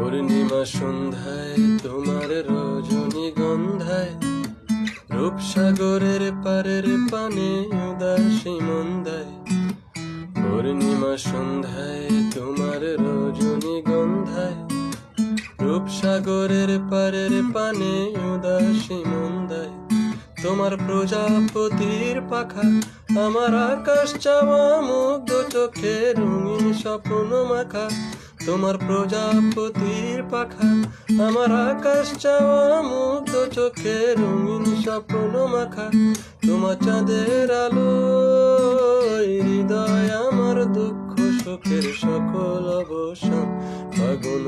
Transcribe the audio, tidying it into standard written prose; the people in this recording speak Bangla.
পূর্ণিমা সন্ধ্যায় তোমার রজনীগন্ধায় রূপসাগরের পারের পানে উদাসী মন্দায়। পূর্ণিমা সন্ধ্যায় তোমার রজনীগন্ধায় রূপসাগরের পারের পানে উদাসী মন্দায়। তোমার প্রজাপতির পাখা আমার আকাশ চাওয়া মুগ্ধ চোখে রঙিন স্বপ্ন মাখা। তোমার প্রজাপতির পাখা আমার আকাশ চাওয়া মুগ্ধ চোখে রঙিন স্বপ্ন মাখা। তোমার চাঁদের আলো হৃদয় আমার দুঃখ সুখের সকল অবসান। ফাগুন